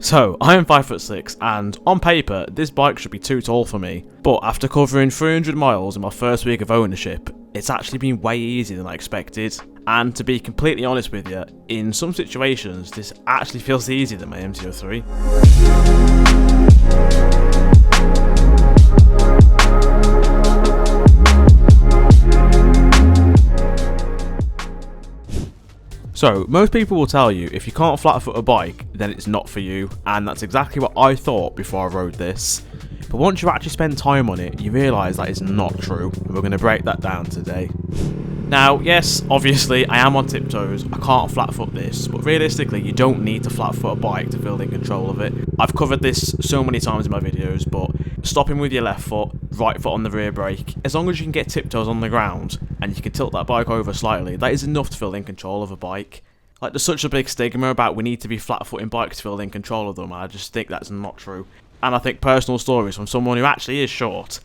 So, I am 5'6", and on paper, this bike should be too tall for me, but after covering 300 miles in my first week of ownership, it's actually been way easier than I expected. And to be completely honest with you, in some situations, this actually feels easier than my MT-03. So, most people will tell you if you can't flat foot a bike, then it's not for you, and that's exactly what I thought before I rode this. But once you actually spend time on it, you realise that is not true, and we're going to break that down today. Now, yes, obviously, I am on tiptoes, I can't flat foot this, but realistically, you don't need to flat foot a bike to feel in control of it. I've covered this so many times in my videos, but stopping with your left foot, right foot on the rear brake, as long as you can get tiptoes on the ground, and you can tilt that bike over slightly, that is enough to feel in control of a bike. Like, there's such a big stigma about we need to be flat-footing bikes to feel in control of them, and I just think that's not true. And I think personal stories from someone who actually is short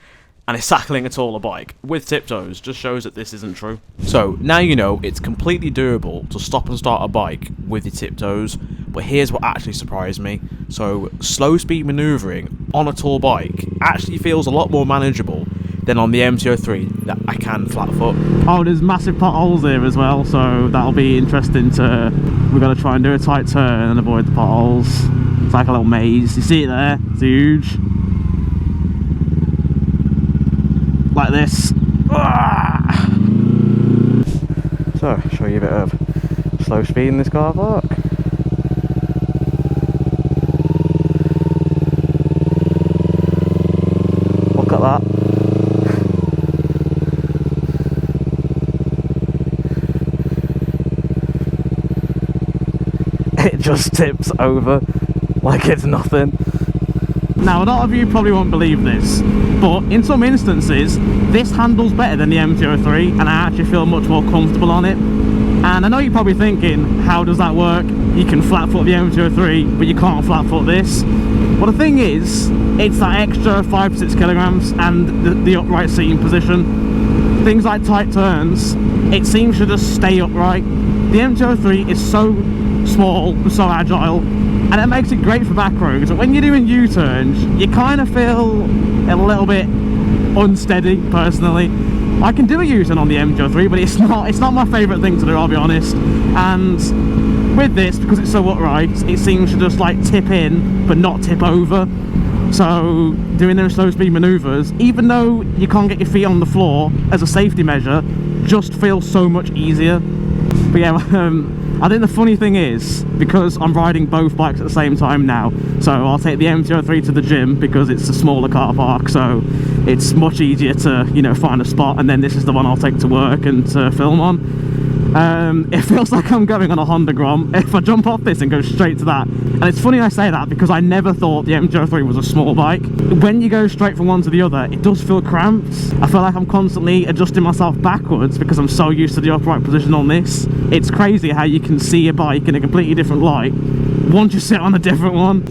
and is tackling a taller bike with tiptoes just shows that this isn't true. So, now you know it's completely doable to stop and start a bike with your tiptoes, but here's what actually surprised me. So, slow speed manoeuvring on a tall bike actually feels a lot more manageable than on the MT-03 that I can flat foot. Oh, there's massive potholes here as well, so that'll be interesting we've got to try and do a tight turn and avoid the potholes. It's like a little maze. You see it there? It's huge. Like this. So, show you a bit of slow speed in this car park. Look at that. It just tips over like it's nothing. Now, a lot of you probably won't believe this, but in some instances, this handles better than the MT-03, and I actually feel much more comfortable on it. And I know you're probably thinking, how does that work? You can flat foot the MT-03, but you can't flat foot this. Well, the thing is, it's that extra 5 to 6 kilograms and the upright seating position. Things like tight turns, it seems to just stay upright. The MT-03 is so small and so agile, and it makes it great for back roads, but when you're doing U-turns you kind of feel a little bit unsteady. Personally, I can do a U-turn on the MT-03, but it's not my favourite thing to do, I'll be honest. And with this, because it's so upright, it seems to just like tip in but not tip over. So doing those slow speed manoeuvres, even though you can't get your feet on the floor as a safety measure, just feels so much easier. But yeah, I think the funny thing is, because I'm riding both bikes at the same time now, so I'll take the MT-03 to the gym because it's a smaller car park, so it's much easier to, you know, find a spot, and then this is the one I'll take to work and to film on. It feels like I'm going on a Honda Grom if I jump off this and go straight to that. And it's funny I say that because I never thought the MT-03 was a small bike. When you go straight from one to the other, it does feel cramped. I feel like I'm constantly adjusting myself backwards because I'm so used to the upright position on this. It's crazy how you can see a bike in a completely different light once you sit on a different one.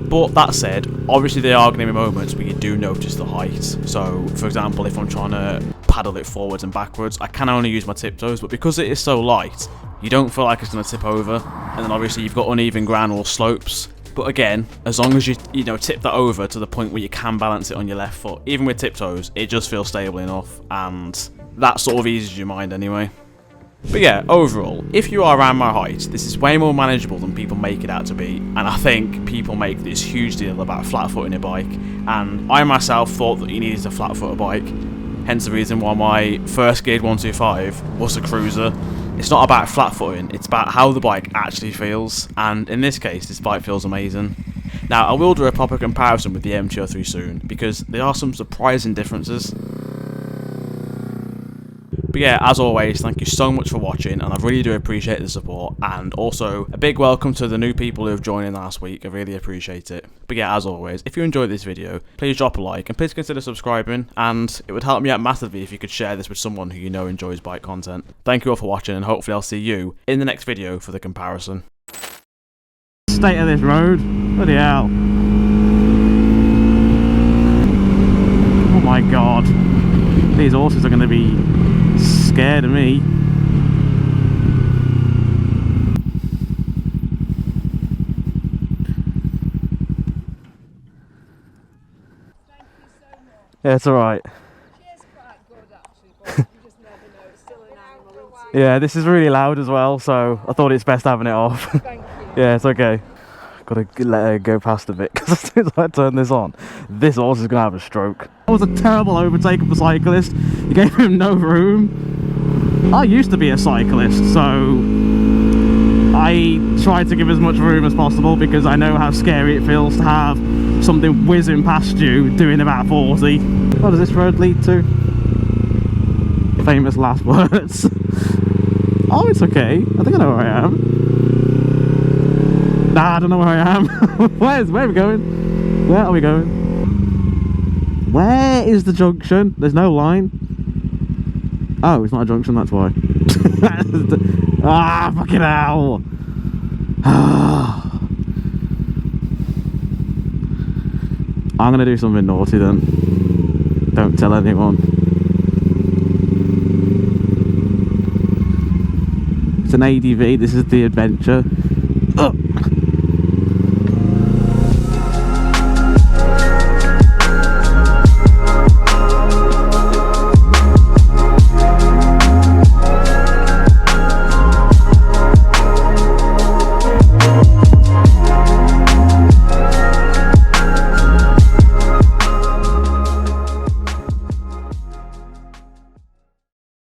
But that said, obviously there are going to be moments where you do notice the height. So, for example, if I'm trying to paddle it forwards and backwards, I can only use my tiptoes, but because it is so light, you don't feel like it's going to tip over. And then obviously you've got uneven ground or slopes. But again, as long as you tip that over to the point where you can balance it on your left foot, even with tiptoes, it just feels stable enough, and that sort of eases your mind anyway. But yeah, overall, if you are around my height, this is way more manageable than people make it out to be, and I think people make this huge deal about flat footing a bike, and I myself thought that you needed to flat foot a bike, hence the reason why my first geared 125 was a cruiser. It's not about flat footing, it's about how the bike actually feels, and in this case, this bike feels amazing. Now, I will do a proper comparison with the MT-03 soon, because there are some surprising differences. But yeah, as always, thank you so much for watching, and I really do appreciate the support, and also a big welcome to the new people who have joined in last week. I really appreciate it. But yeah, as always, if you enjoyed this video, please drop a like, and please consider subscribing, and it would help me out massively if you could share this with someone who you know enjoys bike content. Thank you all for watching, and hopefully I'll see you in the next video for the comparison. State of this road, bloody hell. Oh my god. These horses are going to be scared of me. Yeah, it's alright. She is quite good actually, but you just never know. It's still an animal, isn't it? Yeah, this is really loud as well, so I thought it's best having it off. Thank you. Yeah, it's okay. Gotta let her go past a bit, because as soon as I turn this on, this horse is gonna have a stroke. That was a terrible overtake of the cyclist. You gave him no room. I used to be a cyclist, so I try to give as much room as possible because I know how scary it feels to have something whizzing past you doing about 40. What does this road lead to? Famous last words. Oh, it's okay. I think I know where I am. Nah, I don't know where I am. Where are we going? Where are we going? Where is the junction? There's no line. Oh, it's not a junction, that's why. Ah, fucking hell. I'm gonna do something naughty then. Don't tell anyone. It's an ADV, this is the adventure.